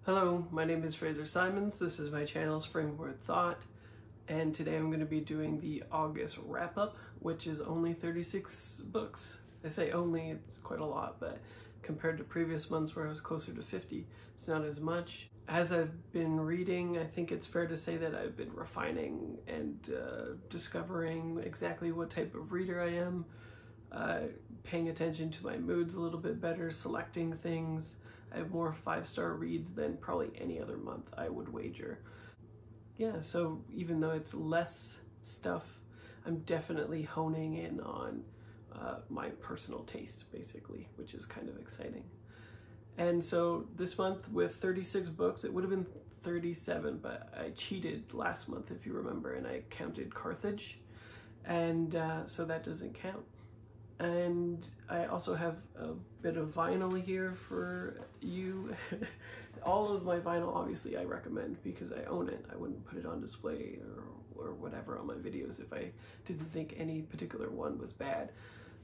Hello, my name is Fraser Simons. This is my channel Springboard Thought, and today I'm going to be doing the August wrap-up, which is only 36 books. I say only, it's quite a lot, but compared to previous months where I was closer to 50, it's not as much. As I've been reading, I think it's fair to say that I've been refining and discovering exactly what type of reader I am, paying attention to my moods a little bit better, selecting things. I have more 5-star reads than probably any other month, I would wager. Yeah, so even though it's less stuff, I'm definitely honing in on my personal taste, basically, which is kind of exciting. And so this month with 36 books, it would have been 37, but I cheated last month, if you remember, and I counted Carthage, and so that doesn't count. And I also have a bit of vinyl here for you. All of my vinyl, obviously, I recommend because I own it. I wouldn't put it on display or whatever on my videos if I didn't think any particular one was bad.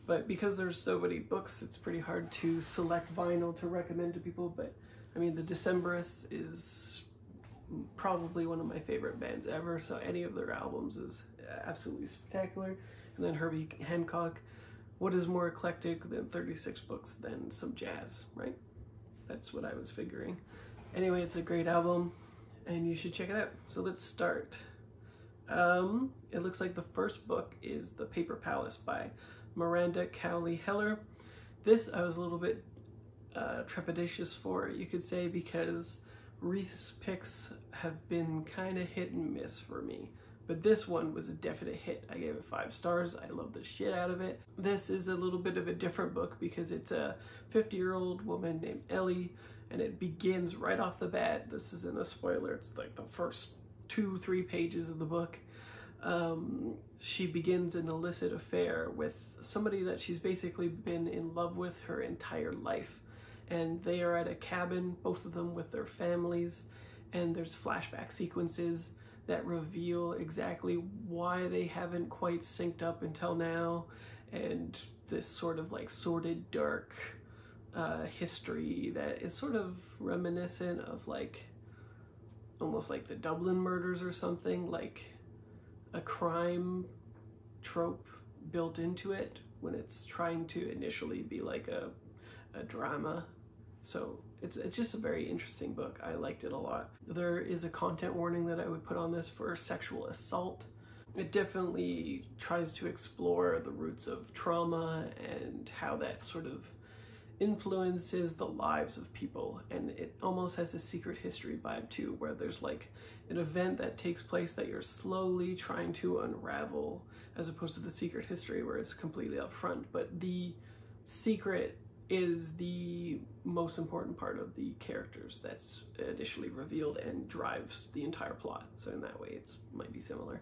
But because there's so many books, it's pretty hard to select vinyl to recommend to people. But I mean, the Decemberists is probably one of my favorite bands ever, so any of their albums is absolutely spectacular. And then Herbie Hancock. What is more eclectic than 36 books than some jazz, right? That's what I was figuring. Anyway, it's a great album and you should check it out. So let's start. It looks like the first book is The Paper Palace by Miranda, Cowley, Helen. This I was a little bit trepidatious for, you could say, because Reese's picks have been kind of hit and miss for me. But this one was a definite hit. I gave it 5 stars. I love the shit out of it. This is a little bit of a different book because it's a 50-year-old woman named Ellie, and it begins right off the bat. This isn't a spoiler. It's like the first 2-3 pages of the book. She begins an illicit affair with somebody that she's basically been in love with her entire life. And they are at a cabin, both of them with their families, and there's flashback sequences that reveal exactly why they haven't quite synced up until now, and this sort of like sordid, dark history that is sort of reminiscent of like almost like the Dublin murders or something, like a crime trope built into it when it's trying to initially be like a drama. So it's just a very interesting book. I liked it a lot. There is a content warning that I would put on this for sexual assault. It definitely tries to explore the roots of trauma and how that sort of influences the lives of people. And it almost has a secret history vibe too, where there's like an event that takes place that you're slowly trying to unravel, as opposed to the secret history where it's completely upfront. But the secret is the most important part of the characters that's initially revealed and drives the entire plot. So in that way, it might be similar.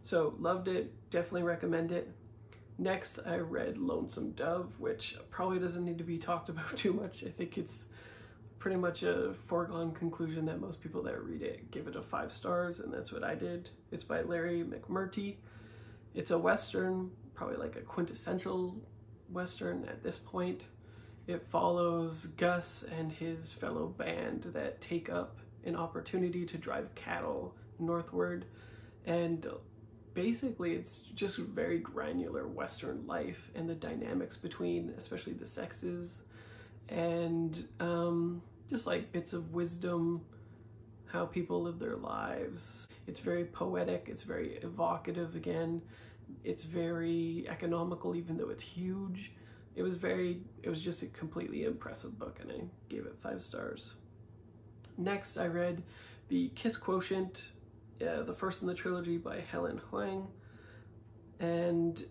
So loved it, definitely recommend it. Next, I read Lonesome Dove, which probably doesn't need to be talked about too much. I think it's pretty much a foregone conclusion that most people that read it give it a 5 stars, and that's what I did. It's by Larry McMurtry. It's a Western, probably like a quintessential Western at this point. It follows Gus and his fellow band that take up an opportunity to drive cattle northward, and basically it's just very granular Western life and the dynamics between especially the sexes, and just like bits of wisdom, how people live their lives. It's very poetic, it's very evocative again, it's very economical even though it's huge. It was just a completely impressive book, and I gave it 5 stars. Next, I read The Kiss Quotient, the first in the trilogy by Helen Hoang. And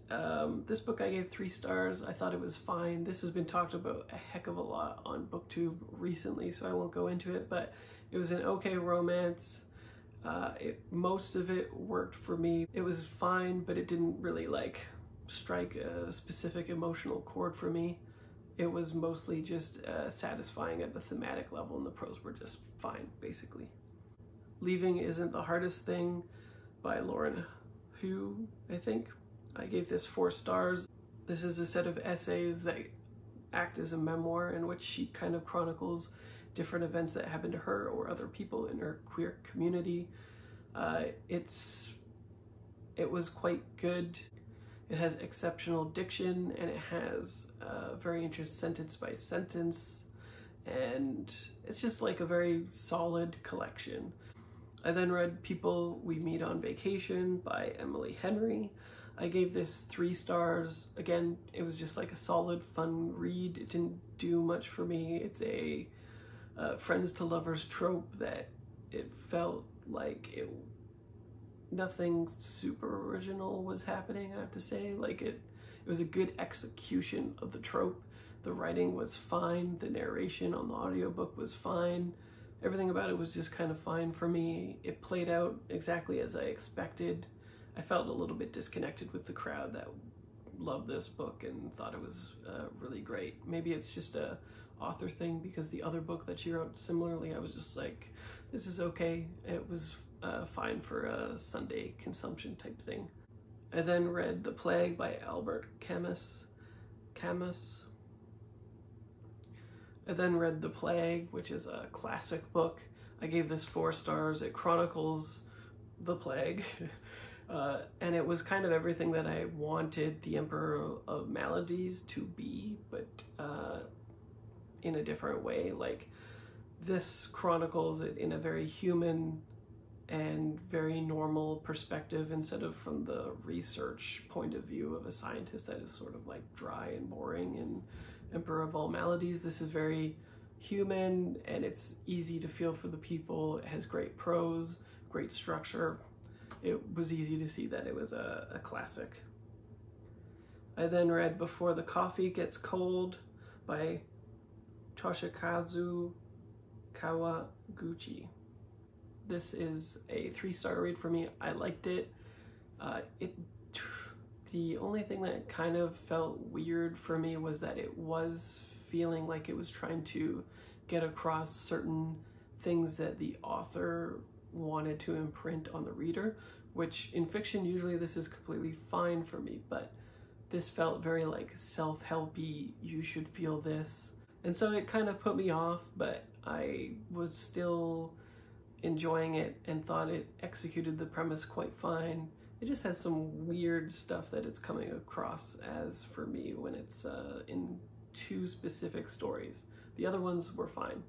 this book I gave 3 stars. I thought it was fine. This has been talked about a heck of a lot on BookTube recently, so I won't go into it, but it was an okay romance. Most of it worked for me. It was fine, but it didn't really like strike a specific emotional chord for me. It was mostly just satisfying at the thematic level, and the prose were just fine, basically. Leaving Isn't the Hardest Thing by Hough, I think. I gave this 4 stars. This is a set of essays that act as a memoir in which she kind of chronicles different events that happened to her or other people in her queer community. It was quite good. It has exceptional diction, and it has very interesting sentence by sentence, and it's just like a very solid collection. I then read People We Meet on Vacation by Emily Henry. I gave this 3 stars. Again, it was just like a solid, fun read. It didn't do much for me. It's a friends to lovers trope that it felt like nothing super original was happening, I have to say. Like it was a good execution of the trope. The writing was fine. The narration on the audiobook was fine. Everything about it was just kind of fine for me. It played out exactly as I expected. I felt a little bit disconnected with the crowd that loved this book and thought it was really great. Maybe it's just a author thing, because the other book that she wrote similarly, I was just like, this is okay. It was fine for a Sunday consumption type thing. I then read The Plague by Albert Camus. I then read The Plague, which is a classic book. I gave this 4 stars. It chronicles the plague. And it was kind of everything that I wanted the Emperor of Maladies to be, but in a different way. Like, this chronicles it in a very human and very normal perspective, instead of from the research point of view of a scientist that is sort of like dry and boring in Emperor of All Maladies. This is very human, and it's easy to feel for the people. It has great prose, great structure. It was easy to see that it was a classic. I then read Before the Coffee Gets Cold by Toshikazu Kawaguchi. This is a 3-star read for me. I liked it. The only thing that kind of felt weird for me was that it was feeling like it was trying to get across certain things that the author wanted to imprint on the reader, which in fiction usually this is completely fine for me, but this felt very like self-helpy, you should feel this. And so it kind of put me off, but I was still enjoying it and thought it executed the premise quite fine. It just has some weird stuff that it's coming across as for me when it's in 2 specific stories. The other ones were fine.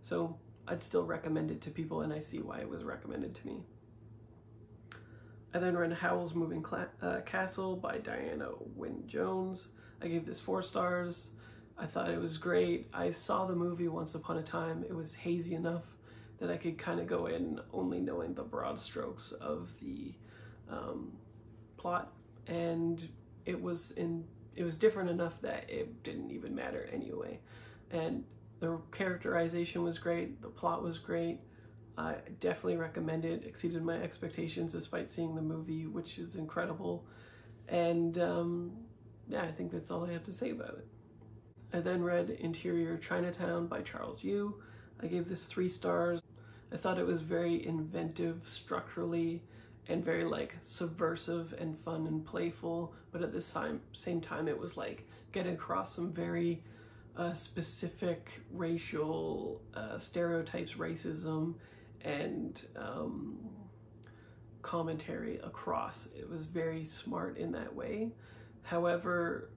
So I'd still recommend it to people, and I see why it was recommended to me. I then read Howl's Moving Castle by Diana Wynne Jones. I gave this 4 stars. I thought it was great. I saw the movie once upon a time. It was hazy enough that I could kind of go in only knowing the broad strokes of the plot, and it was different enough that it didn't even matter anyway. And the characterization was great, the plot was great. I definitely recommend it. Exceeded my expectations despite seeing the movie, which is incredible. And yeah, I think that's all I have to say about it. I then read Interior Chinatown by Charles Yu. I gave this 3 stars. I thought it was very inventive structurally and very like subversive and fun and playful, but at the same time it was like getting across some very specific racial stereotypes, racism, and commentary across. It was very smart in that way. However,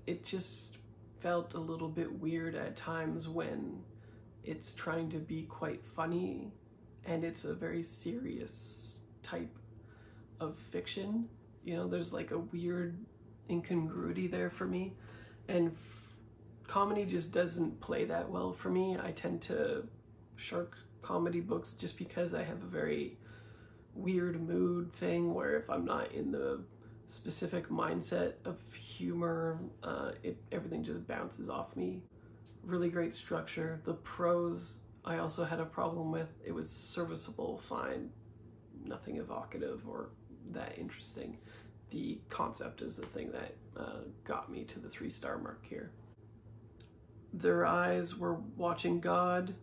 it just felt a little bit weird at times when it's trying to be quite funny, and it's a very serious type of fiction. You know, there's like a weird incongruity there for me, and comedy just doesn't play that well for me. I tend to shirk comedy books just because I have a very weird mood thing where if I'm not in the specific mindset of humor, everything just bounces off me. Really great structure. The prose I also had a problem with. It was serviceable, fine, nothing evocative or that interesting. The concept is the thing that got me to the 3-star mark here. Their Eyes Were Watching God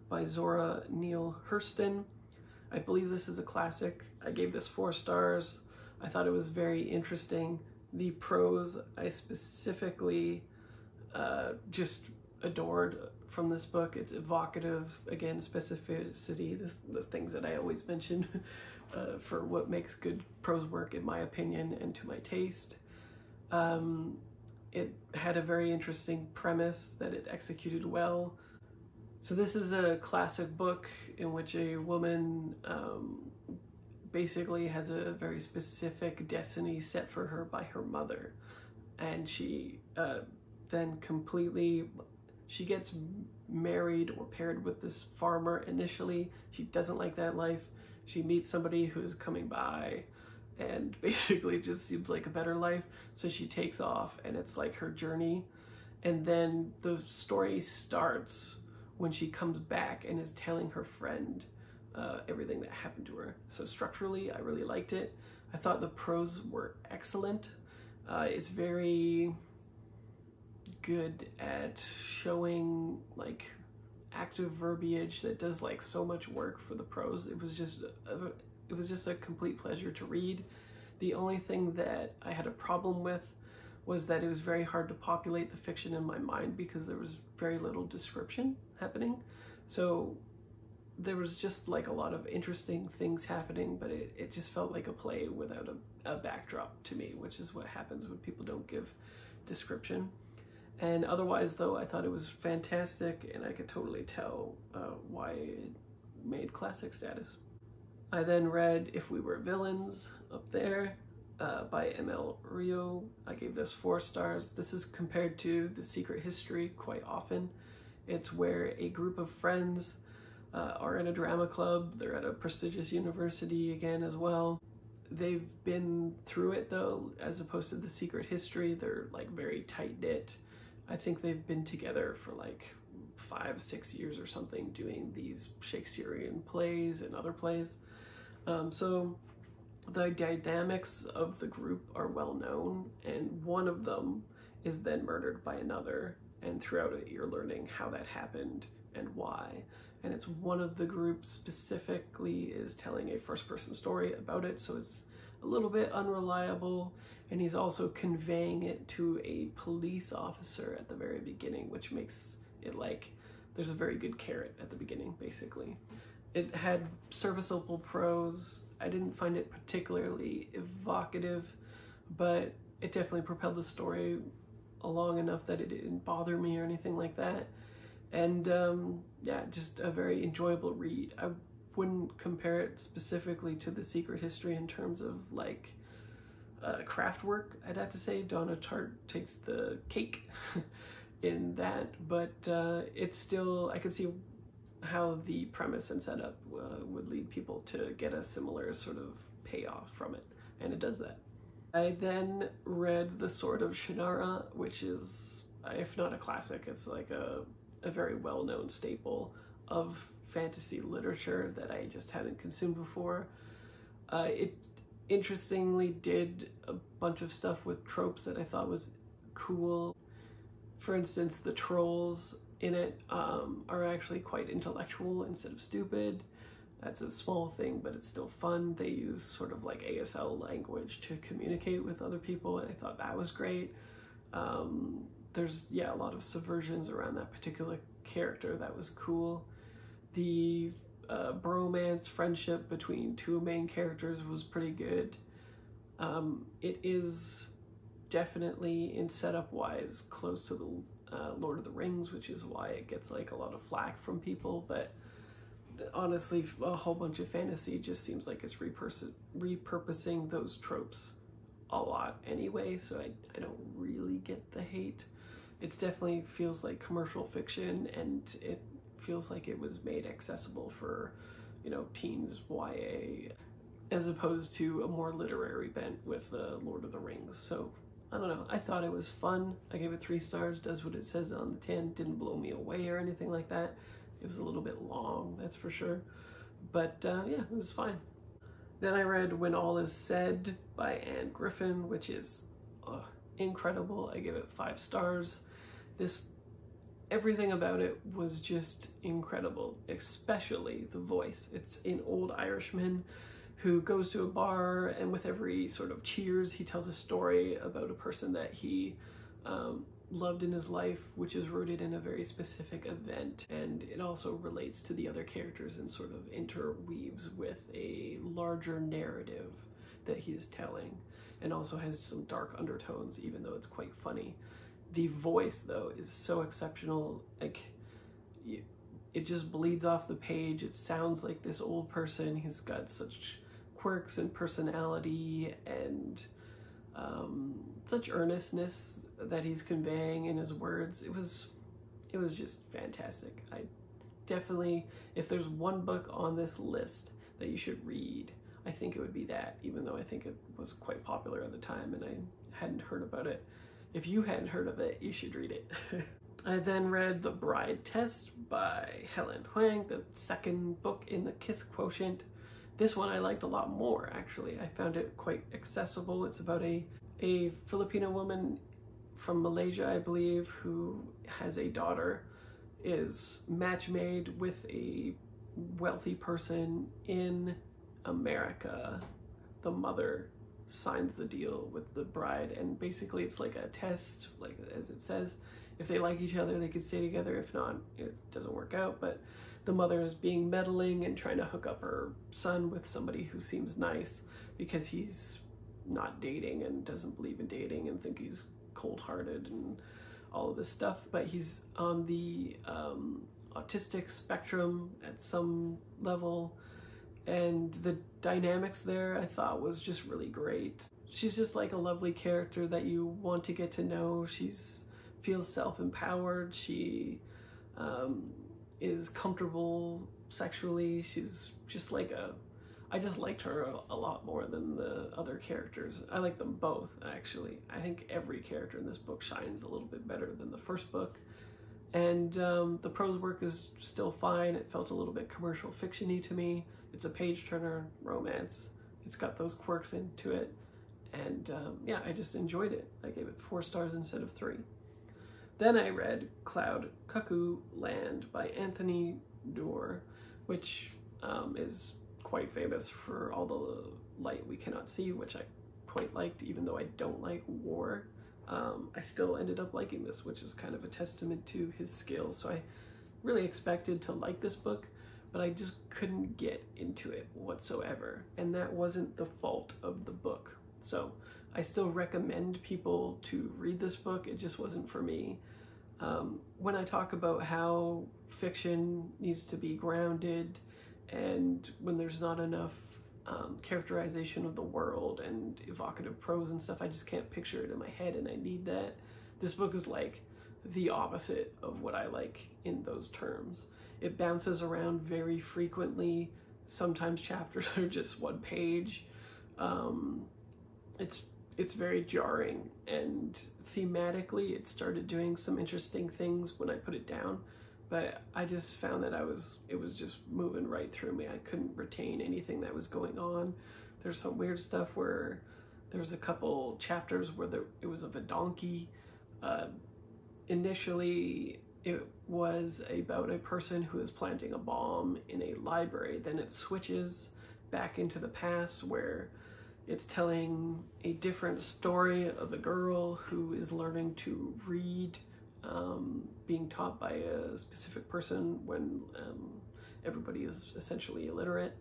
by Zora Neale Hurston. I believe this is a classic. I gave this 4 stars. I thought it was very interesting. The prose I specifically just adored from this book. It's evocative, again, specificity, the things that I always mention for what makes good prose work in my opinion and to my taste. It had a very interesting premise that it executed well. So this is a classic book in which a woman basically has a very specific destiny set for her by her mother, and she then she gets married or paired with this farmer initially. She doesn't like that life. She meets somebody who's coming by and basically it just seems like a better life, so she takes off, and it's like her journey. And then the story starts when she comes back and is telling her friend everything that happened to her. So structurally, I really liked it. I thought the prose were excellent. It's very good at showing like active verbiage that does like so much work for the prose. It was just a complete pleasure to read. The only thing that I had a problem with was that it was very hard to populate the fiction in my mind because there was very little description happening. So there was just like a lot of interesting things happening, but it just felt like a play without a backdrop to me, which is what happens when people don't give description. And otherwise, though, I thought it was fantastic, and I could totally tell why it made classic status. I then read If We Were Villains up there by M.L. Rio. I gave this 4 stars. This is compared to The Secret History quite often. It's where a group of friends are in a drama club. They're at a prestigious university again as well. They've been through it though, as opposed to The Secret History. They're like very tight-knit. I think they've been together for like 5-6 years or something doing these Shakespearean plays and other plays. So the dynamics of the group are well known, and one of them is then murdered by another, and throughout it you're learning how that happened and why. And it's one of the groups specifically is telling a first-person story about it, so it's a little bit unreliable, and he's also conveying it to a police officer at the very beginning, which makes it like there's a very good carrot at the beginning, basically. It had serviceable prose. I didn't find it particularly evocative, but it definitely propelled the story along enough that it didn't bother me or anything like that. And yeah, just a very enjoyable read. I wouldn't compare it specifically to The Secret History in terms of like craft work, I'd have to say. Donna Tartt takes the cake in that, but it's still, I could see how the premise and setup would lead people to get a similar sort of payoff from it, and it does that. I then read The Sword of Shannara, which is, if not a classic, it's like a very well-known staple of fantasy literature that I just hadn't consumed before. It interestingly did a bunch of stuff with tropes that I thought was cool. For instance, the trolls in it are actually quite intellectual instead of stupid. That's a small thing, but it's still fun. They use sort of like ASL language to communicate with other people, and I thought that was great. There's, yeah, a lot of subversions around that particular character. That was cool. The bromance friendship between 2 main characters was pretty good. It is definitely, in setup-wise, close to the Lord of the Rings, which is why it gets like a lot of flack from people, but honestly, a whole bunch of fantasy just seems like it's repurposing those tropes a lot anyway, so I don't really get the hate. It definitely feels like commercial fiction, and it feels like it was made accessible for, you know, teens, YA, as opposed to a more literary bent with the Lord of the Rings. So I don't know, I thought it was fun. I gave it 3 stars, does what it says on the tin, didn't blow me away or anything like that. It was a little bit long, that's for sure, but yeah, it was fine. Then I read When All Is Said by Anne Griffin, which is incredible. I give it 5 stars. Everything about it was just incredible, especially the voice. It's an old Irishman who goes to a bar, and with every sort of cheers, he tells a story about a person that he loved in his life, which is rooted in a very specific event, and it also relates to the other characters and sort of interweaves with a larger narrative that he is telling, and also has some dark undertones, even though it's quite funny. The voice, though, is so exceptional. Like, it just bleeds off the page. It sounds like this old person. He's got such quirks and personality and such earnestness that he's conveying in his words. It was just fantastic. I definitely, if there's one book on this list that you should read, I think it would be that, even though I think it was quite popular at the time and I hadn't heard about it. If you hadn't heard of it, you should read it. I then read The Bride Test by Helen Hoang, the second book in the Kiss Quotient. This one I liked a lot more, actually. I found it quite accessible. It's about a Filipino woman from Malaysia, I believe, who has a daughter, is match made with a wealthy person in America. The mother signs the deal with the bride, and basically it's like a test, like as it says. If they like each other, they could stay together. If not, it doesn't work out. But the mother is being meddling and trying to hook up her son with somebody who seems nice, because he's not dating and doesn't believe in dating and think he's cold-hearted and all of this stuff. But he's on the autistic spectrum at some level, and the dynamics there I thought was just really great. She's just like a lovely character that you want to get to know. Feels self-empowered. She is comfortable sexually. She's just like I just liked her a lot more than the other characters. I like them both, actually. I think every character in this book shines a little bit better than the first book. And the prose work is still fine. It felt a little bit commercial fiction-y to me. It's a page-turner romance. It's got those quirks into it. And yeah, I just enjoyed it. I gave it 4 stars instead of 3. Then I read Cloud Cuckoo Land by Anthony Doerr, which is quite famous for all the light we cannot see, which I quite liked, even though I don't like war. I still ended up liking this, which is kind of a testament to his skills. So I really expected to like this book, but I just couldn't get into it whatsoever. And that wasn't the fault of the book. So I still recommend people to read this book. It just wasn't for me. When I talk about how fiction needs to be grounded, and when there's not enough characterization of the world and evocative prose and stuff, I just can't picture it in my head, and I need that. This book is like the opposite of what I like in those terms. It bounces around very frequently. Sometimes chapters are just 1 page. It's very jarring, and thematically it started doing some interesting things when I put it down, but I just found that it was just moving right through me. I couldn't retain anything that was going on. There's some weird stuff where there's a couple chapters where it was of a donkey. Initially it was about a person who is planting a bomb in a library. Then it switches back into the past, where it's telling a different story of a girl who is learning to read, being taught by a specific person when everybody is essentially illiterate.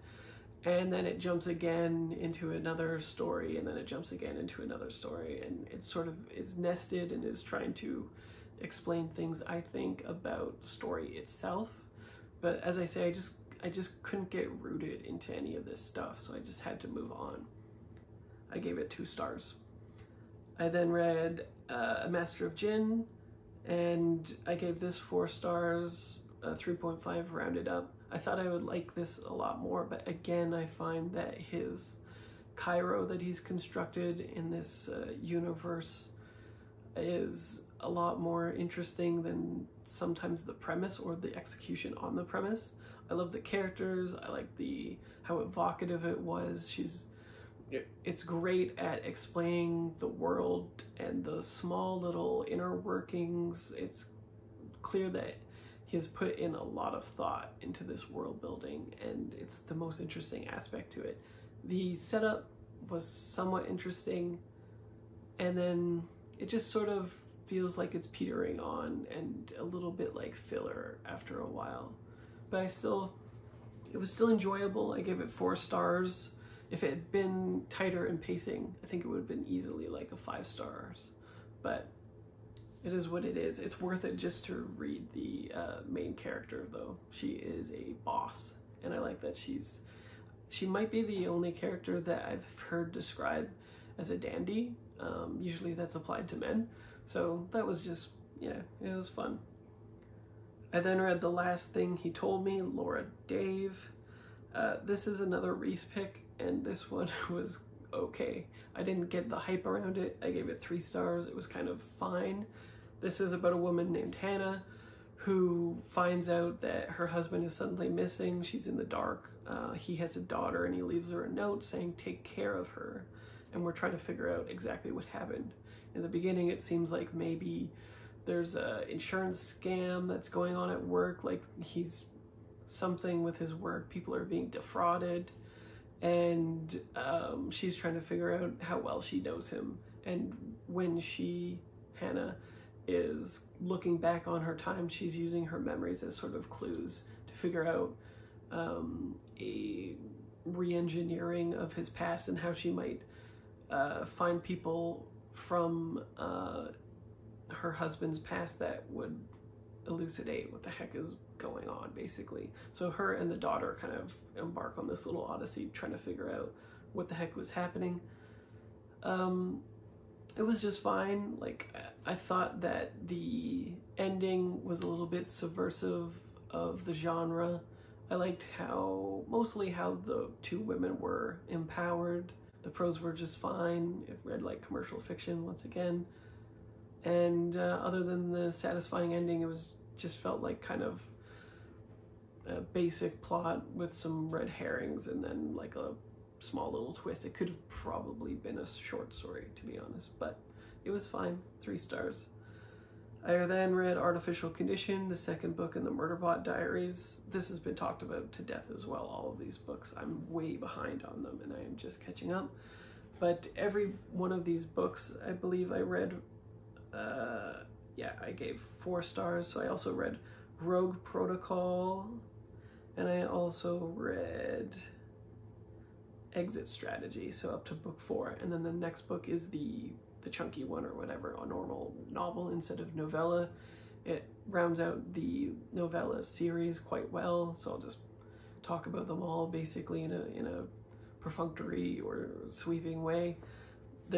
And then it jumps again into another story, and then it jumps again into another story, and it sort of is nested and is trying to explain things, I think, about story itself. But as I say, I just couldn't get rooted into any of this stuff, so I just had to move on. I gave it 2 stars. I then read A Master of Djinn, and I gave this 4 stars, 3.5 rounded up. I thought I would like this a lot more, but again, I find that his Cairo that he's constructed in this universe is a lot more interesting than sometimes the premise or the execution on the premise. I love the characters. I like how evocative it was. It's great at explaining the world and the small little inner workings. It's clear that he has put in a lot of thought into this world building, and it's the most interesting aspect to it. The setup was somewhat interesting, and then it just sort of feels like it's petering on and a little bit like filler after a while. But it was still enjoyable. I gave it 4 stars. If it had been tighter in pacing, I think it would have been easily like a 5 stars. But it is what it is. It's worth it just to read the main character, though. She is a boss, and I like that she might be the only character that I've heard described as a dandy. Usually that's applied to men. So that was just, yeah, it was fun. I then read The Last Thing He Told Me, Laura Dave. This is another Reese pick, and this one was okay. I didn't get the hype around it. I gave it 3 stars. It was kind of fine. This is about a woman named Hannah who finds out that her husband is suddenly missing. She's in the dark. He has a daughter, and he leaves her a note saying, take care of her. And we're trying to figure out exactly what happened. In the beginning, it seems like maybe there's a insurance scam that's going on at work, like he's something with his work, people are being defrauded, and she's trying to figure out how well she knows him. And when Hannah, is looking back on her time, she's using her memories as sort of clues to figure out a re-engineering of his past and how she might find people from her husband's past that would elucidate what the heck is going on, basically. So her and the daughter kind of embark on this little odyssey trying to figure out what the heck was happening. It was just fine. Like, I thought that the ending was a little bit subversive of the genre. I liked mostly how the 2 women were empowered. The prose were just fine. It read like commercial fiction once again. And other than the satisfying ending, it just felt like kind of a basic plot with some red herrings and then like a small little twist. It could have probably been a short story, to be honest, but it was fine. 3 stars. I then read Artificial Condition, the second book in the Murderbot Diaries. This has been talked about to death as well, all of these books. I'm way behind on them and I am just catching up. But every one of these books, I believe I read, I gave 4 stars. So I also read Rogue Protocol, and I also read Exit Strategy, so up to book 4. And then the next book is the chunky one or whatever, a normal novel instead of novella. It rounds out the novella series quite well, so I'll just talk about them all basically in a perfunctory or sweeping way. I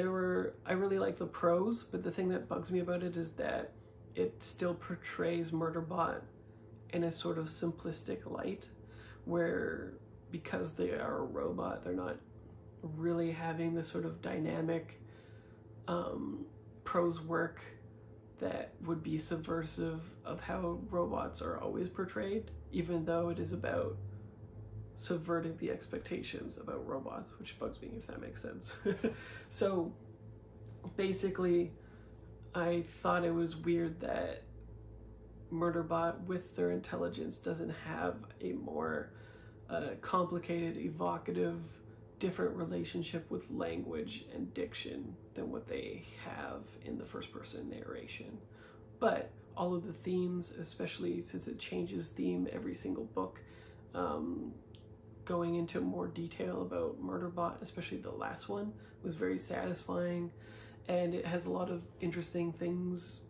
really like the prose, but the thing that bugs me about it is that it still portrays Murderbot in a sort of simplistic light, where because they are a robot, they're not really having the sort of dynamic prose work that would be subversive of how robots are always portrayed, even though it is about subverting the expectations about robots, which bugs me, if that makes sense. So basically, I thought it was weird that Murderbot, with their intelligence, doesn't have a more complicated, evocative, different relationship with language and diction than what they have in the first-person narration. But all of the themes, especially since it changes theme every single book, going into more detail about Murderbot, especially the last one, was very satisfying, and it has a lot of interesting things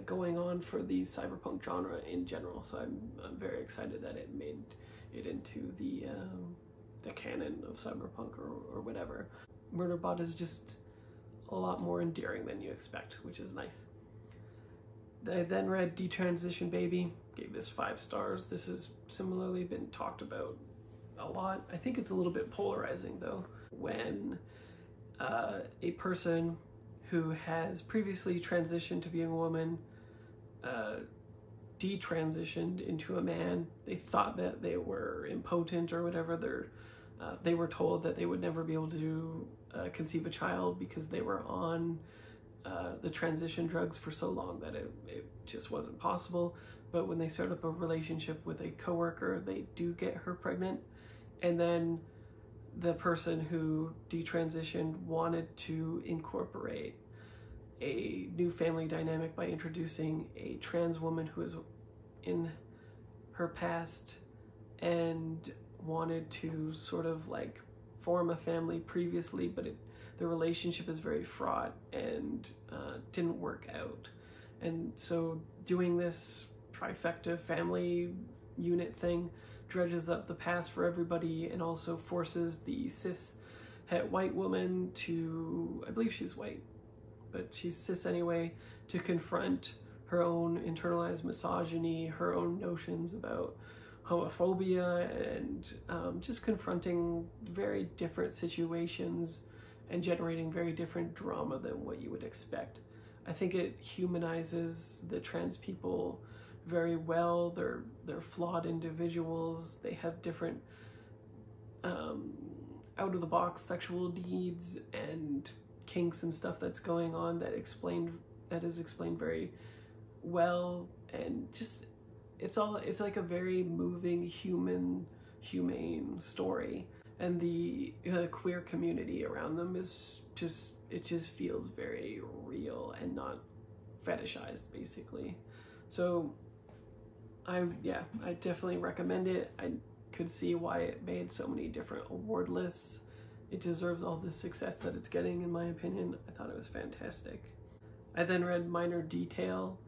going on for the cyberpunk genre in general. So I'm very excited that it made it into the canon of cyberpunk or whatever. Murderbot is just a lot more endearing than you expect, which is nice. I then read Detransition Baby, gave this 5 stars. This has similarly been talked about a lot. I think it's a little bit polarizing though, when a person who has previously transitioned to being a woman detransitioned into a man. They thought that they were impotent or whatever. They were told that they would never be able to conceive a child because they were on the transition drugs for so long that it just wasn't possible. But when they start up a relationship with a coworker, they do get her pregnant. And then the person who detransitioned wanted to incorporate a new family dynamic by introducing a trans woman who is in her past and wanted to sort of like form a family previously, but the relationship is very fraught and didn't work out. And so doing this trifecta family unit thing dredges up the past for everybody and also forces the cis het white woman to, I believe she's white, but she's cis anyway, to confront her own internalized misogyny, her own notions about homophobia, and just confronting very different situations and generating very different drama than what you would expect. I think it humanizes the trans people very well. They're flawed individuals. They have different out-of-the-box sexual needs and kinks and stuff that's going on that is explained very well, and just it's like a very moving humane story, and the queer community around them is just feels very real and not fetishized, basically. So I definitely recommend it. I could see why it made so many different award lists. It deserves all the success that it's getting, in my opinion. I thought it was fantastic. I then read Minor Detail,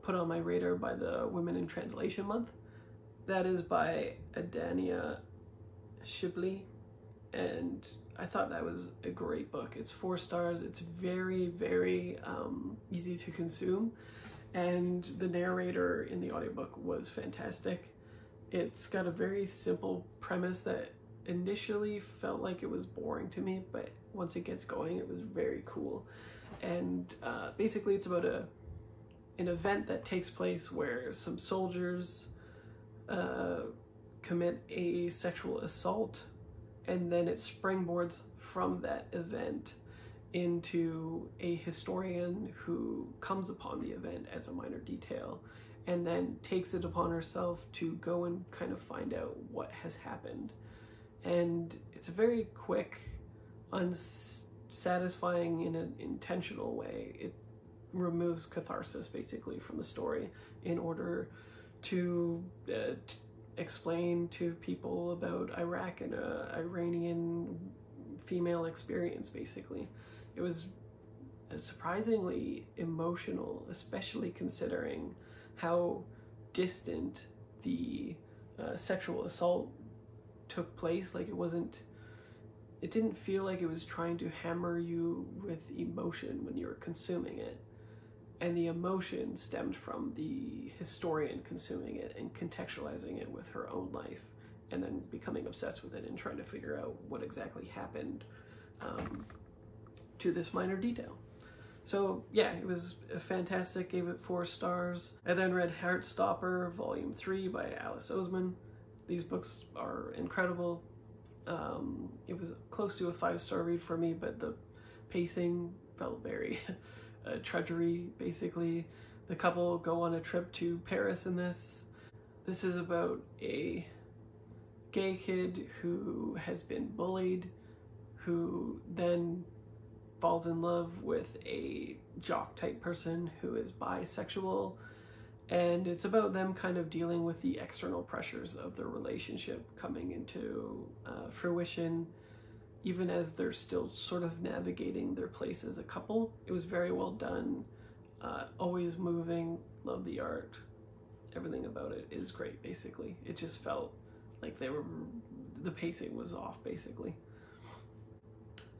put on my radar by the Women in Translation Month. That is by Adania Shibley, and I thought that was a great book. It's 4 stars. It's very, very easy to consume, and the narrator in the audiobook was fantastic. It's got a very simple premise that initially felt like it was boring to me, but once it gets going, it was very cool. And basically it's about an event that takes place where some soldiers commit a sexual assault, and then it springboards from that event into a historian who comes upon the event as a minor detail and then takes it upon herself to go and kind of find out what has happened. And it's a very quick, unsatisfying in an intentional way. It removes catharsis basically from the story in order to explain to people about Iraq and an Iranian female experience, basically. It was surprisingly emotional, especially considering how distant the sexual assault took place. Like it didn't feel like it was trying to hammer you with emotion when you were consuming it. And the emotion stemmed from the historian consuming it and contextualizing it with her own life, and then becoming obsessed with it and trying to figure out what exactly happened to this minor detail. So yeah, it was fantastic, gave it 4 stars. I then read Heartstopper Volume 3 by Alice Oseman. These books are incredible. It was close to a 5-star read for me, but the pacing felt very trudgery, basically. The couple go on a trip to Paris in this. This is about a gay kid who has been bullied, who then falls in love with a jock type person who is bisexual, and it's about them kind of dealing with the external pressures of their relationship coming into fruition, even as they're still sort of navigating their place as a couple. It was very well done, always moving, love the art, everything about it is great, basically. It just felt like the pacing was off, basically.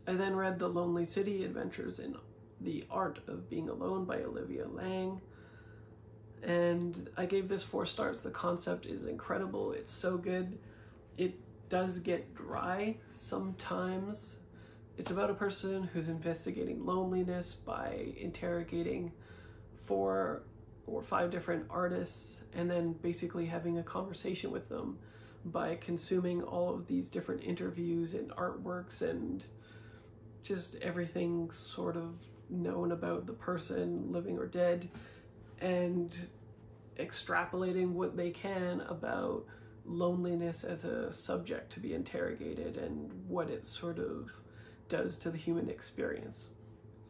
I then read The Lonely City: Adventures in the Art of Being Alone by Olivia Lang, and I gave this 4 stars. The concept is incredible. It's so good. It does get dry sometimes. It's about a person who's investigating loneliness by interrogating 4 or 5 different artists and then basically having a conversation with them by consuming all of these different interviews and artworks and just everything sort of known about the person, living or dead, and extrapolating what they can about loneliness as a subject to be interrogated and what it sort of does to the human experience.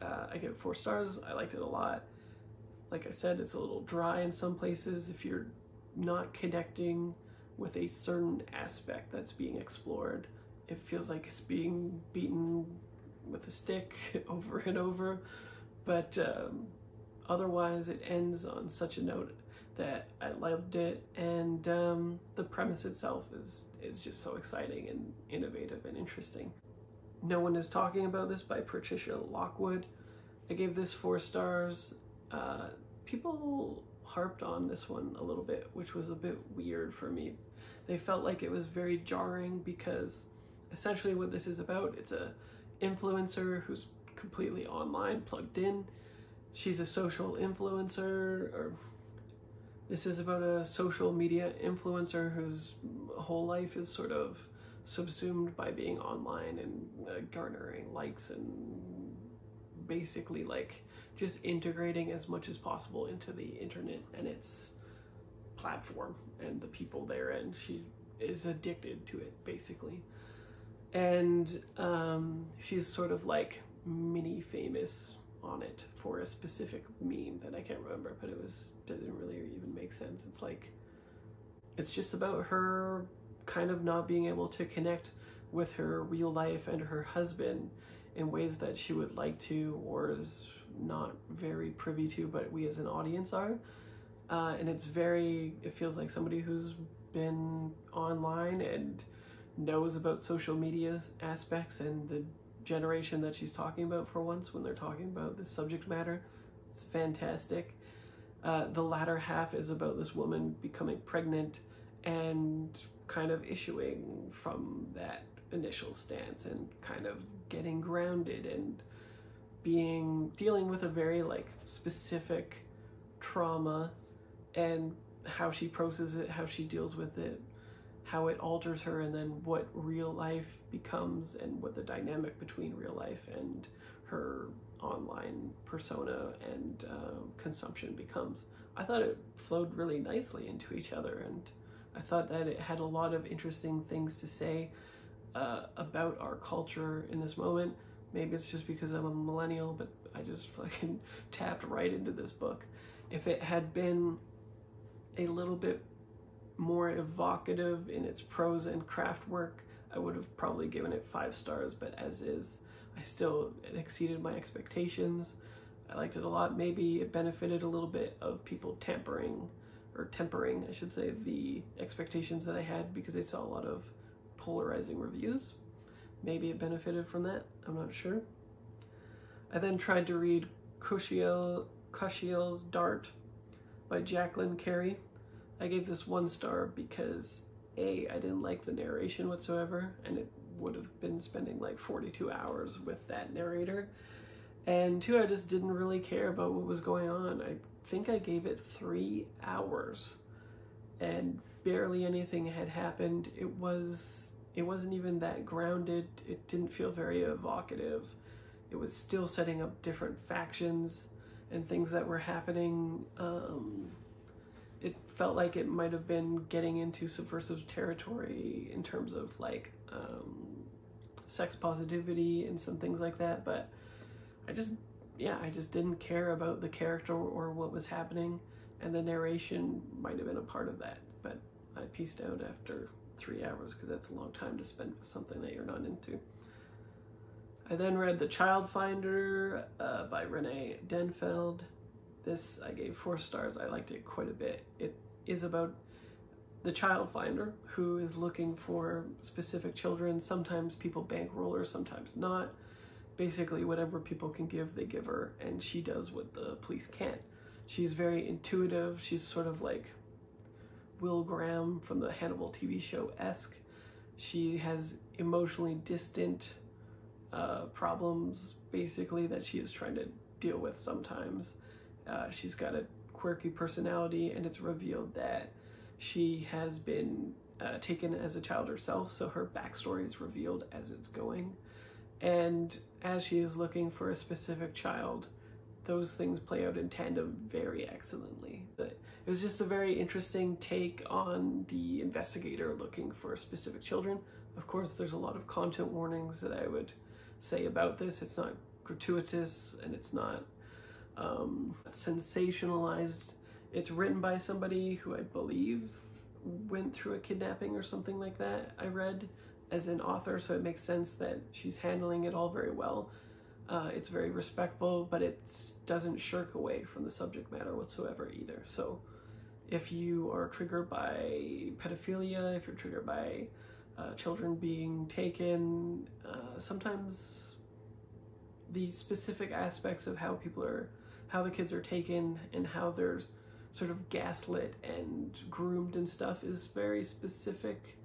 I give it 4 stars. I liked it a lot. Like I said, it's a little dry in some places. If you're not connecting with a certain aspect that's being explored, it feels like it's being beaten with a stick over and over. But otherwise, it ends on such a note that I loved it, and the premise itself is just so exciting and innovative and interesting. No One Is Talking About This by Patricia Lockwood. I gave this 4 stars. People harped on this one a little bit, which was a bit weird for me. They felt like it was very jarring because essentially what this is about, it's a influencer who's completely online, plugged in. She's a social influencer, or this is about a social media influencer whose whole life is sort of subsumed by being online and garnering likes and basically like just integrating as much as possible into the internet and its platform and the people therein. She is addicted to it basically, and she's sort of like mini famous on it for a specific meme that I can't remember, but didn't really even make sense. It's like, it's just about her kind of not being able to connect with her real life and her husband in ways that she would like to, or is not very privy to, but we as an audience are. And it feels like somebody who's been online and knows about social media aspects and the generation that she's talking about for once when they're talking about this subject matter. It's fantastic. The latter half is about this woman becoming pregnant and kind of issuing from that initial stance and kind of getting grounded and dealing with a very like specific trauma and how she processes it, how she deals with it, how it alters her, and then what real life becomes and what the dynamic between real life and her online persona and consumption becomes. I thought it flowed really nicely into each other, and I thought that it had a lot of interesting things to say about our culture in this moment. Maybe it's just because I'm a millennial, but I just fucking tapped right into this book. If it had been a little bit more evocative in its prose and craft work, I would have probably given it 5 stars, but as is, it exceeded my expectations. I liked it a lot. Maybe it benefited a little bit of people tempering, I should say, the expectations that I had because I saw a lot of polarizing reviews. Maybe it benefited from that, I'm not sure. I then tried to read Cushiel's Dart by Jacqueline Carey. I gave this 1 star because A, I didn't like the narration whatsoever, and it would have been spending like 42 hours with that narrator. And 2, I just didn't really care about what was going on. I think I gave it 3 hours and barely anything had happened. It wasn't even that grounded. It didn't feel very evocative. It was still setting up different factions and things that were happening. It felt like it might have been getting into subversive territory in terms of like sex positivity and some things like that, but I just didn't care about the character or what was happening, and the narration might have been a part of that, but I pieced out after 3 hours because that's a long time to spend with something that you're not into. I then read The Child Finder by Renee Denfeld. This I gave 4 stars. I liked it quite a bit. It is about the child finder who is looking for specific children. Sometimes people bankroll her, sometimes not. Basically, whatever people can give, they give her, and she does what the police can't. She's very intuitive. She's sort of like Will Graham from the Hannibal TV show-esque. She has emotionally distant problems, basically, that she is trying to deal with sometimes. She's got a quirky personality, and it's revealed that she has been taken as a child herself, so her backstory is revealed as it's going. And as she is looking for a specific child, those things play out in tandem very excellently. But it was just a very interesting take on the investigator looking for specific children. Of course, there's a lot of content warnings that I would say about this. It's not gratuitous and it's not sensationalized. It's written by somebody who I believe went through a kidnapping or something like that, I read, as an author, so it makes sense that she's handling it all very well. It's very respectful, but it doesn't shirk away from the subject matter whatsoever either. So if you are triggered by pedophilia, if you're triggered by children being taken, sometimes the specific aspects of how the kids are taken and how they're sort of gaslit and groomed and stuff is very specific.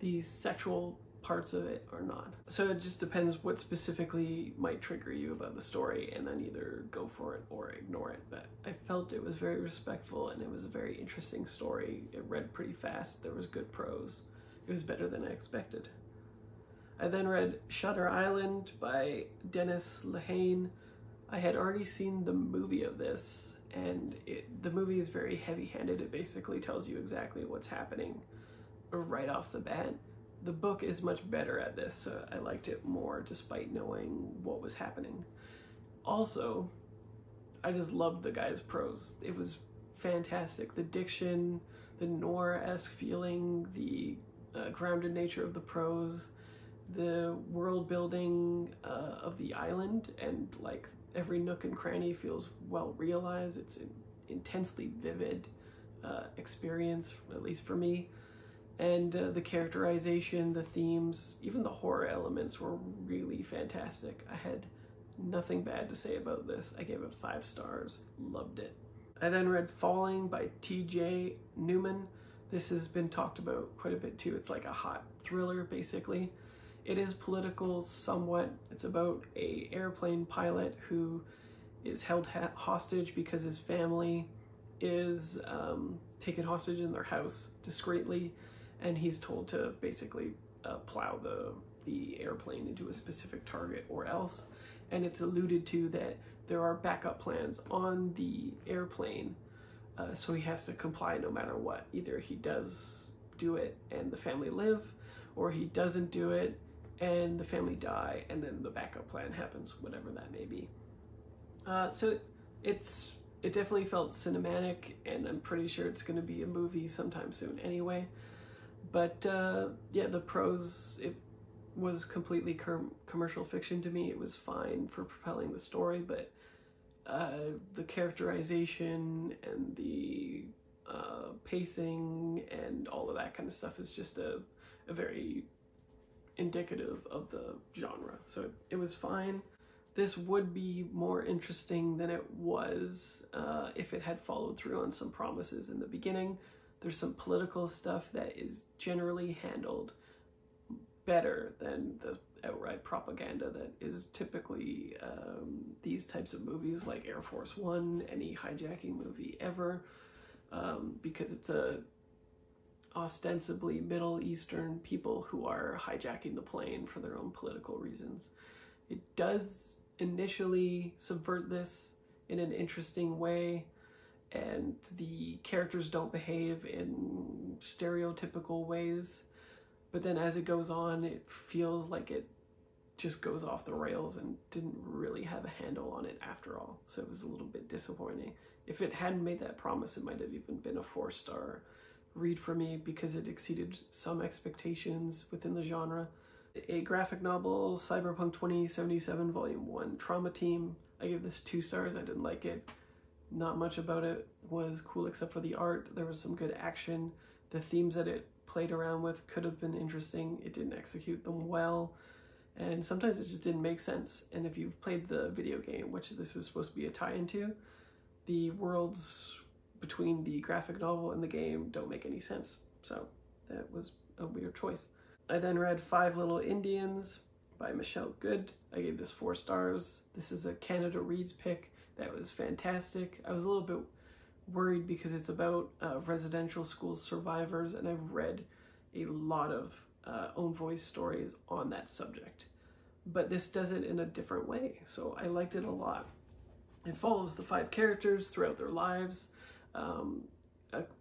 The sexual parts of it are not. So it just depends what specifically might trigger you about the story, and then either go for it or ignore it. But I felt it was very respectful and it was a very interesting story. It read pretty fast. There was good prose. It was better than I expected. I then read Shutter Island by Dennis Lehane. I had already seen the movie of this, and the movie is very heavy-handed. It basically tells you exactly what's happening right off the bat. The book is much better at this, so I liked it more despite knowing what was happening. Also, I just loved the guy's prose. It was fantastic. The diction, the noir-esque feeling, the grounded nature of the prose, the world building of the island, and like every nook and cranny feels well realized. It's an intensely vivid experience, at least for me. And the characterization, the themes, even the horror elements were really fantastic. I had nothing bad to say about this. I gave it 5 stars. Loved it. I then read Falling by T.J. Newman. This has been talked about quite a bit too. It's like a hot thriller, basically. It is political somewhat. It's about an airplane pilot who is held hostage because his family is taken hostage in their house discreetly, and he's told to basically plow the airplane into a specific target or else. And it's alluded to that there are backup plans on the airplane, so he has to comply no matter what. Either he does do it and the family live, or he doesn't do it and the family die, and then the backup plan happens, whatever that may be. So it definitely felt cinematic, and I'm pretty sure it's going to be a movie sometime soon anyway. But yeah, the prose, it was completely commercial fiction to me. It was fine for propelling the story, but the characterization and the pacing and all of that kind of stuff is just a very indicative of the genre. So it was fine. This would be more interesting than it was if it had followed through on some promises in the beginning. There's some political stuff that is generally handled better than the outright propaganda that is typically these types of movies, like Air Force One, any hijacking movie ever, because it's a ostensibly Middle Eastern people who are hijacking the plane for their own political reasons. It does initially subvert this in an interesting way, and the characters don't behave in stereotypical ways, but then as it goes on, it feels like it just goes off the rails and didn't really have a handle on it after all. So it was a little bit disappointing. If it hadn't made that promise, it might have even been a 4-star read for me, because it exceeded some expectations within the genre. A graphic novel, Cyberpunk 2077 Volume 1, Trauma Team. I gave this 2 stars. I didn't like it. Not much about it was cool except for the art. There was some good action. The themes that it played around with could have been interesting. It didn't execute them well, and sometimes it just didn't make sense. And if you've played the video game, which this is supposed to be a tie-in to, the worlds between the graphic novel and the game don't make any sense. So that was a weird choice. I then read 5 Little Indians by Michelle Good. I gave this 4 stars. This is a Canada Reads pick that was fantastic. I was a little bit worried because it's about residential school survivors, and I've read a lot of own voice stories on that subject. But this does it in a different way, so I liked it a lot. It follows the 5 characters throughout their lives,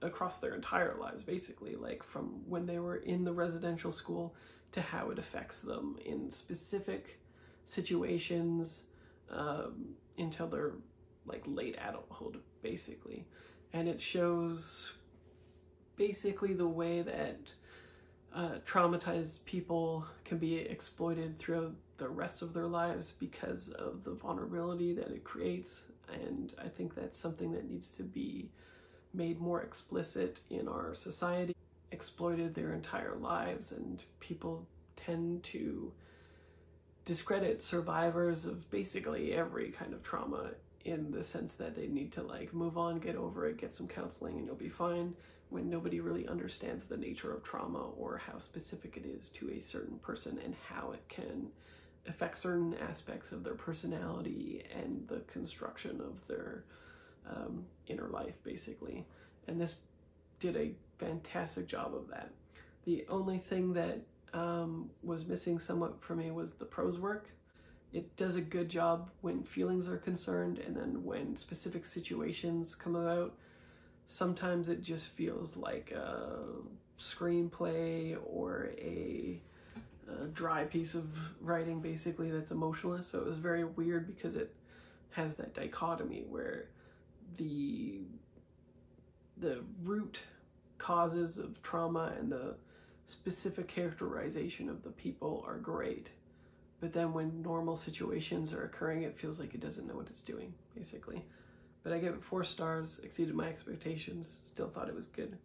across their entire lives, basically, like from when they were in the residential school to how it affects them in specific situations, until their like late adulthood, basically. And it shows basically the way that traumatized people can be exploited throughout the rest of their lives because of the vulnerability that it creates. And I think that's something that needs to be made more explicit in our society. Exploited their entire lives, and people tend to discredit survivors of basically every kind of trauma in the sense that they need to like move on, get over it, get some counseling, and you'll be fine, when nobody really understands the nature of trauma or how specific it is to a certain person and how it can affect certain aspects of their personality and the construction of their inner life, basically. And this did a fantastic job of that. The only thing that was missing somewhat for me was the prose work. It does a good job when feelings are concerned, and then when specific situations come about, sometimes it just feels like a screenplay or a dry piece of writing, basically, that's emotionless. So it was very weird because it has that dichotomy where the root causes of trauma and the specific characterization of the people are great, but then when normal situations are occurring, it feels like it doesn't know what it's doing, basically. But I gave it 4 stars, exceeded my expectations, still thought it was good.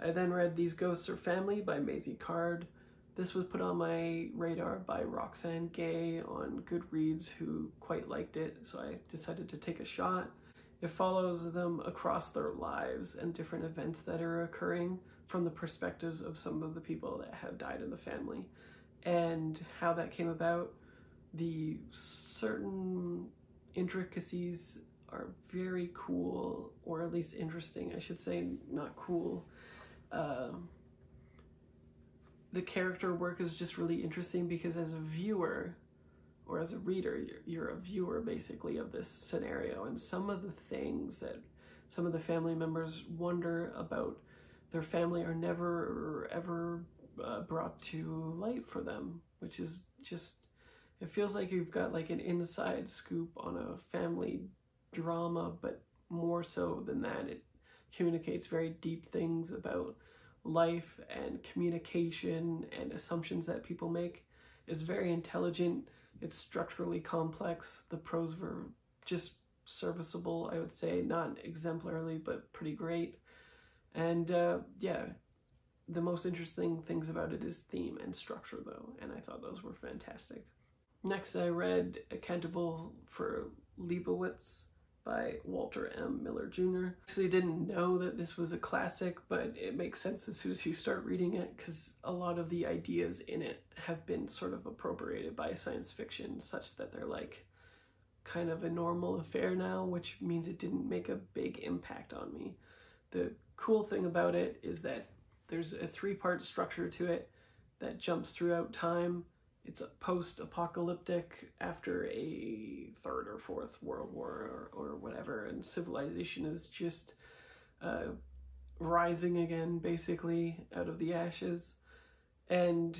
I then read These Ghosts Are Family by Maisie Card. This was put on my radar by Roxanne Gay on Goodreads, who quite liked it, so I decided to take a shot. It follows them across their lives and different events that are occurring from the perspectives of some of the people that have died in the family and how that came about. The certain intricacies are very cool, or at least interesting, I should say, not cool. The character work is just really interesting because as a viewer, or as a reader, you're a viewer basically of this scenario, and some of the things that some of the family members wonder about their family are never ever brought to light for them, which is just, it feels like you've got like an inside scoop on a family drama, but more so than that, it communicates very deep things about life and communication and assumptions that people make. It's very intelligent. It's structurally complex. The prose were just serviceable, I would say, not exemplarily, but pretty great. And yeah, the most interesting things about it is theme and structure, though, and I thought those were fantastic. Next, I read Accountable for Leibowitz by Walter M. Miller Jr. Actually didn't know that this was a classic, but it makes sense as soon as you start reading it, because a lot of the ideas in it have been sort of appropriated by science fiction such that they're like kind of a normal affair now, which means it didn't make a big impact on me. The cool thing about it is that there's a 3-part structure to it that jumps throughout time. It's a post-apocalyptic after a 3rd or 4th World War or whatever, and civilization is just rising again, basically, out of the ashes. And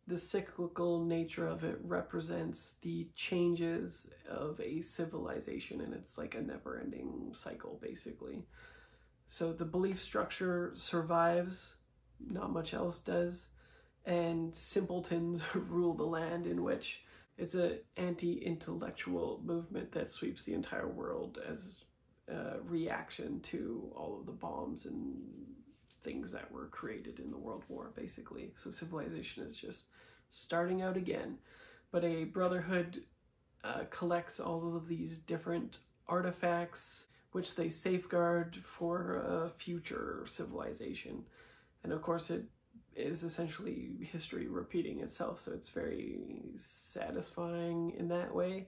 the cyclical nature of it represents the changes of a civilization, and it's like a never-ending cycle, basically. So the belief structure survives, not much else does, and simpletons rule the land, in which it's an anti-intellectual movement that sweeps the entire world as a reaction to all of the bombs and things that were created in the World War, basically. So civilization is just starting out again, but a brotherhood collects all of these different artifacts which they safeguard for a future civilization. And of course it is essentially history repeating itself, so it's very satisfying in that way,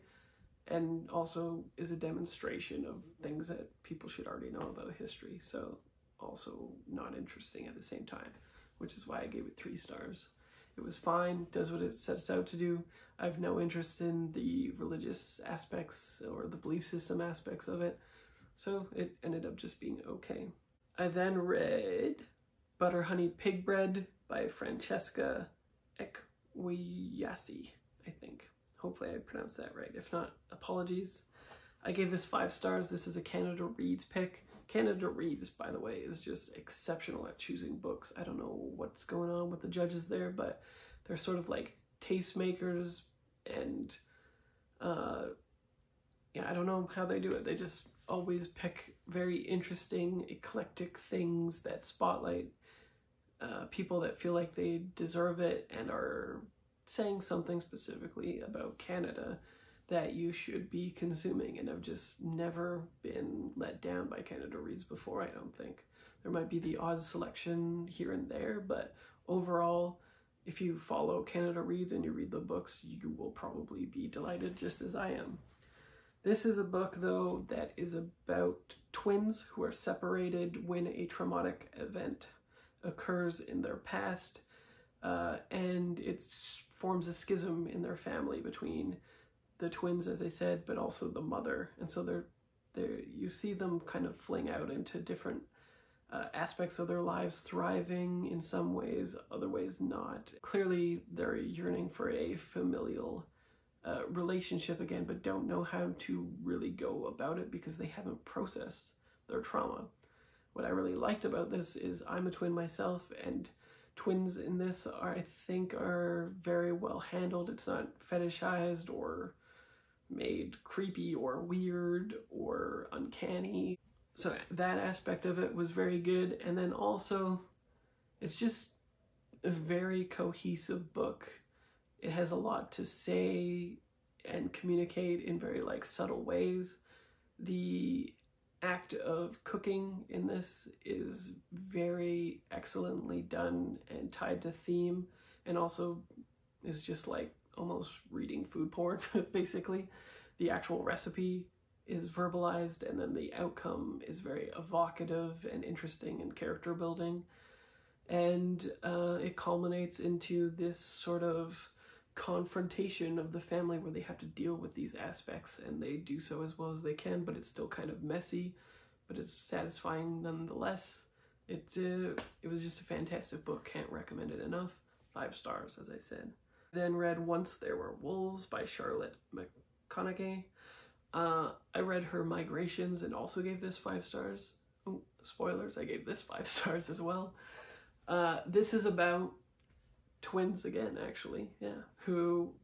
and also is a demonstration of things that people should already know about history, so also not interesting at the same time, which is why I gave it 3 stars. It was fine, does what it sets out to do. I have no interest in the religious aspects or the belief system aspects of it, so it ended up just being okay. I then read Butter Honey Pig Bread by Francesca Ekwiyasi, I think. Hopefully I pronounced that right. If not, apologies. I gave this 5 stars. This is a Canada Reads pick. Canada Reads, by the way, is just exceptional at choosing books. I don't know what's going on with the judges there, but they're sort of like tastemakers, and yeah, I don't know how they do it. They just always pick very interesting, eclectic things that spotlight people that feel like they deserve it and are saying something specifically about Canada that you should be consuming. And I've just never been let down by Canada Reads before, I don't think. There might be the odd selection here and there, but overall, if you follow Canada Reads and you read the books, you will probably be delighted just as I am. This is a book, though, that is about twins who are separated when a traumatic event occurs in their past, and it forms a schism in their family between the twins, as I said, but also the mother. And so you see them kind of fling out into different aspects of their lives, thriving in some ways, other ways not. Clearly, they're yearning for a familial relationship again, but don't know how to really go about it because they haven't processed their trauma. What I really liked about this is I'm a twin myself, and twins in this I think are very well handled. It's not fetishized or made creepy or weird or uncanny. So that aspect of it was very good. And then also, it's just a very cohesive book. It has a lot to say and communicate in very like subtle ways. The act of cooking in this is very excellently done and tied to theme, and also is just like almost reading food porn, basically. The actual recipe is verbalized, and then the outcome is very evocative and interesting and character building. And it culminates into this sort of confrontation of the family where they have to deal with these aspects, and they do so as well as they can, but it's still kind of messy, but it's satisfying nonetheless. It was just a fantastic book. Can't recommend it enough. 5 stars, as I said. Then read Once There Were Wolves by Charlotte McConaughey. I read her Migrations and also gave this 5 stars. Ooh, spoilers, I gave this 5 stars as well. This is about twins again, actually, yeah, who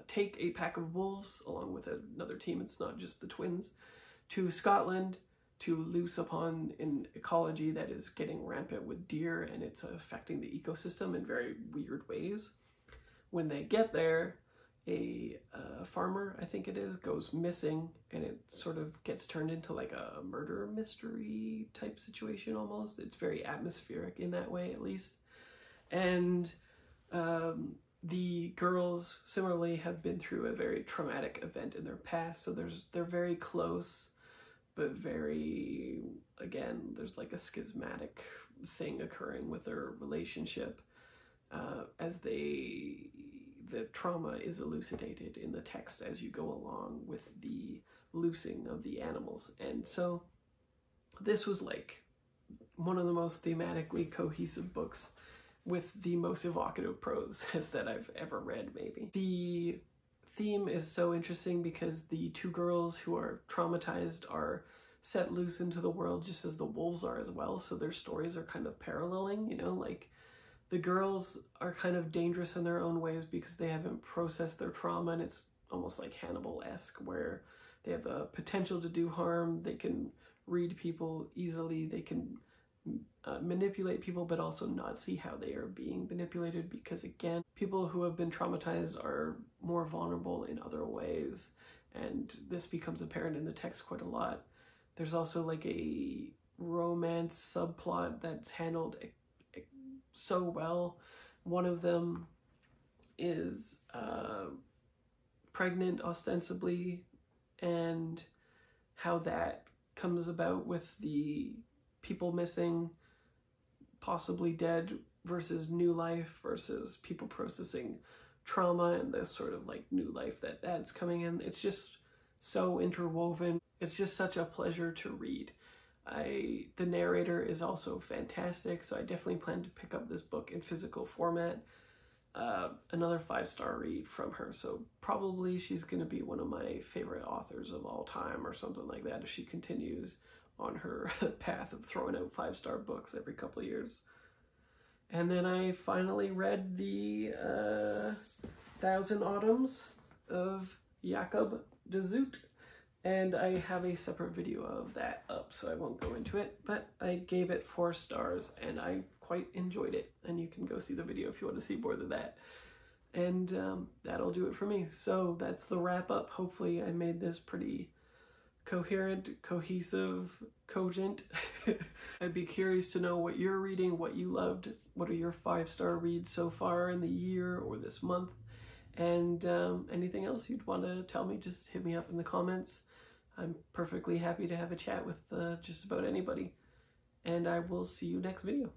take a pack of wolves along with another team, it's not just the twins, to Scotland to loose upon an ecology that is getting rampant with deer, and it's affecting the ecosystem in very weird ways. When they get there, a farmer, I think it is, goes missing, and it sort of gets turned into like a murder mystery type situation almost. It's very atmospheric in that way, at least. And the girls similarly have been through a very traumatic event in their past, so they're very close, but very, again, there's like a schismatic thing occurring with their relationship as the trauma is elucidated in the text as you go along with the loosing of the animals. And so this was like one of the most thematically cohesive books with the most evocative prose that I've ever read, maybe. The theme is so interesting because the 2 girls who are traumatized are set loose into the world just as the wolves are as well, so their stories are kind of paralleling, you know, like the girls are kind of dangerous in their own ways because they haven't processed their trauma, and it's almost like Hannibal-esque where they have the potential to do harm, they can read people easily, they can manipulate people, but also not see how they are being manipulated because, again, people who have been traumatized are more vulnerable in other ways, and this becomes apparent in the text quite a lot. There's also like a romance subplot that's handled so well. One of them is pregnant ostensibly, and how that comes about with the people missing, possibly dead, versus new life, versus people processing trauma and this sort of like new life that's coming in. It's just so interwoven. It's just such a pleasure to read. The narrator is also fantastic, so I definitely plan to pick up this book in physical format. another 5-star read from her. So probably she's going to be one of my favorite authors of all time or something like that if she continues on her path of throwing out 5-star books every couple of years. And then I finally read the 1,000 Autumns of Jacob de Zoet, and I have a separate video of that up, so I won't go into it, but I gave it 4 stars and I quite enjoyed it, and you can go see the video if you want to see more than that. And that'll do it for me. So that's the wrap up. Hopefully I made this pretty coherent, cohesive, cogent. I'd be curious to know what you're reading, what you loved, what are your 5-star reads so far in the year or this month, and anything else you'd want to tell me, just hit me up in the comments. I'm perfectly happy to have a chat with just about anybody, and I will see you next video.